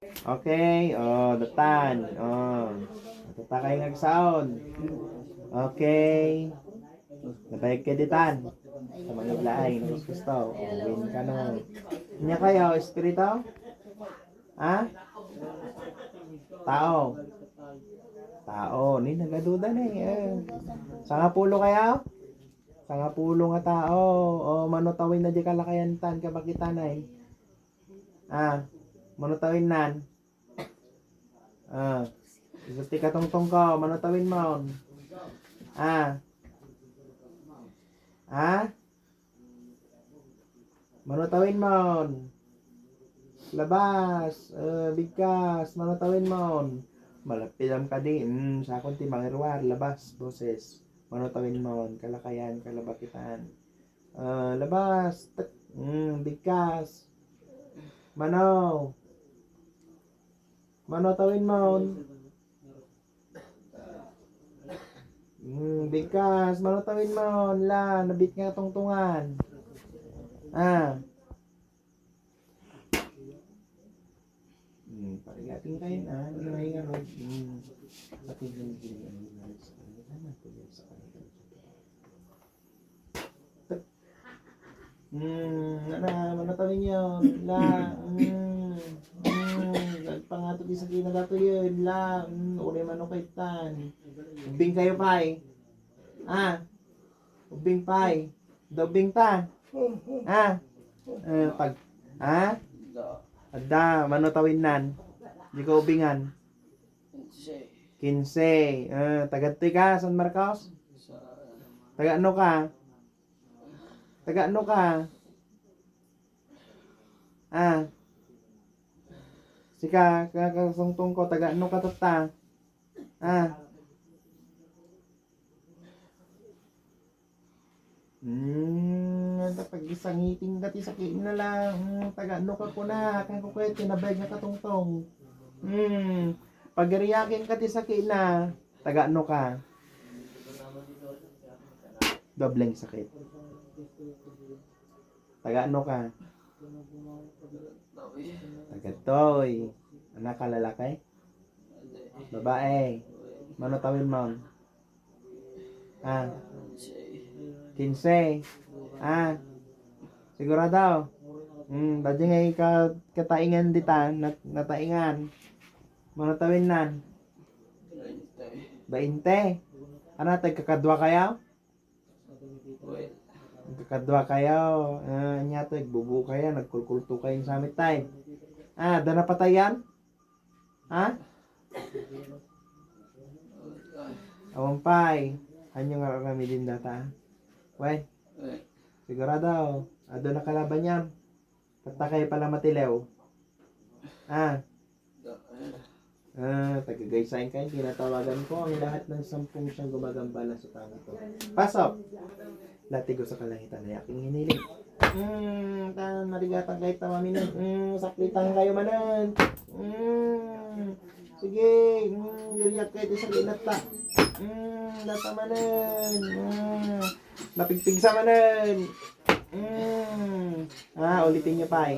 Okay, datan. Data kayo nagsaon. Okay. Nabayag ka ditan. Sa mga laay, gusto. Win ka no. Nya kayo, espiritu? Ha? Tao. Tao. Ni nagaduda na Sangapulo kayo? Sangapulo nga tao. Manutawin na di kalakayan tan kabakitanay. Manutawin nan. Gusti ka tungtong ko, manutawin mo. Ah. Manutawin mo. Labas, bigkas, manutawin mo. Malapilam ka din, sa akong timangirwar, labas, boses. Manutawin mo, kalakayan, kalabakitan. Labas, bigkas. Manaw. Manutawin mo. Bigkas, manutawin mo. Nabit nga tungtungan. Parigating kayo na. Hindi na mahinga ron. Pati yung giling sa kanila. Tama po yun sa kanila. Manutawin yun. Pangato di sa kinagato yun. Uri manukaitan. Ubing kayo pay. Ubing pay. Dobing ta. Pag Ada, manutawin nan. Di ko ubingan. 15. Taga-toy ka, San Marcos? Taga-ano ka? Taga-ano ka? Sika, kakasungtong ko, taga-ano ka tata? Pag isang ngiting dati sa kiin na lang. Taga-ano ka ko na, kaya ko kayo, tinabay nga katungtong. Pag riyakin ka ti sa kiin na, taga-ano ka? Dobleng sakit. Taga-ano ka? Taga-toy. Anak ka lalaki? Babae. Manutawin mo. 15. Sigurado. Dadi nga kataingan dita, nataingan. Manutawin nan. 20. Tagkakadwa kayo? Kakadwa kayo. Nya to, bubu kayo, nagkulkulto kayo sa amit time. Dana patayan? Awampay. Anyo nga kami din data. Wait. Sigurado. Ado na kalaban yan. Tatakay pala matilew. Tagagaysain kayo. Kinatawagan ko ang lahat ng 10 siyang gumagambala sa tango ko. Pasok! Latigo sa kalangitan na aking hiniling. Narigatan kahit tamamin. Saklitan kayo manan. Sige. Giriyak kayo sa linata. Data manan. Napigpig sa manan. Ulitin niyo pa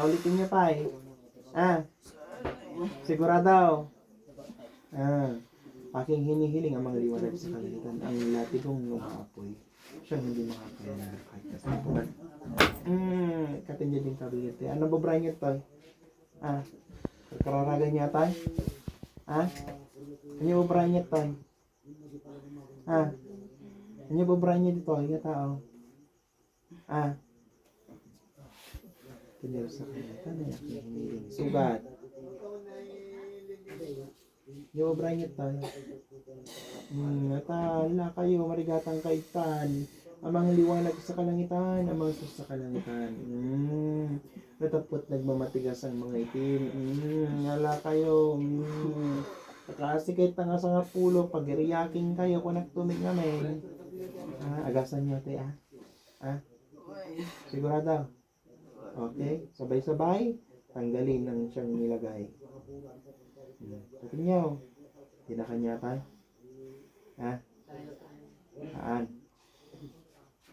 ulitin niyo pa sigurado. Aking hinihiling ang mga liwanag sa kalangitan. Ang latigong lumaapoy. Siyang hindi makakaya na kahit na sa punan. Katin niya din kabigat. Ano ba brain niyo to? Kararagan niya tayo? Ano ba brain niyo to? Ano ba brain niyo dito? Yung tao? Tinero sa kalangitan ay aking hinihiling. Sugat. Yung obra niya tayo. Natala kayo, marigatang kaitan. Amang liwanag sa kalangitan, amang sus sa kalangitan. Natapot nagmamatigas ang mga itim. Nala kayo. Nakasikay tanga sa nga pulo. Pag riyaking kayo, kung nagtumig namin. Agasan niyo tayo sigurado. Okay, sabay-sabay. Tanggalin ang siyang nilagay. Sabi niyo, tinakanya tayo.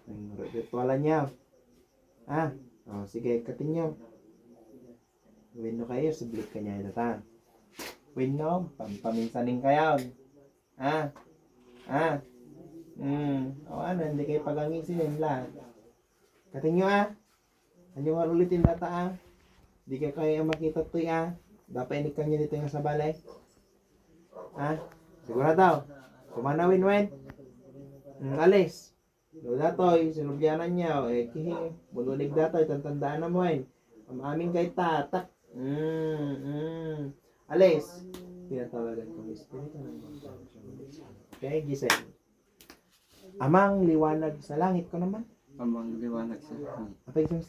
Ang ritualan niya. Sige, katin niyo. Win no kayo, sublit ka niya ito ta. Win no, paminsanin kayo. Ah, o ano, hindi kayo pagangisin yun lahat. Katinyo Anyo nga ulitin data Di ka kayo makita to Dapat inikang nyo dito yung sa balay. Sigurado. Kumana win-win. Alis. Do datoy, sinubyanan niya. Kihi. Mululig datoy, tantandaan na mo aming kay tatak. Alis. Tinatawagan kong espiritu ng mga. Okay, Giselle. Amang liwanag sa langit ko naman. Amang liwanag sa langit. Apa yung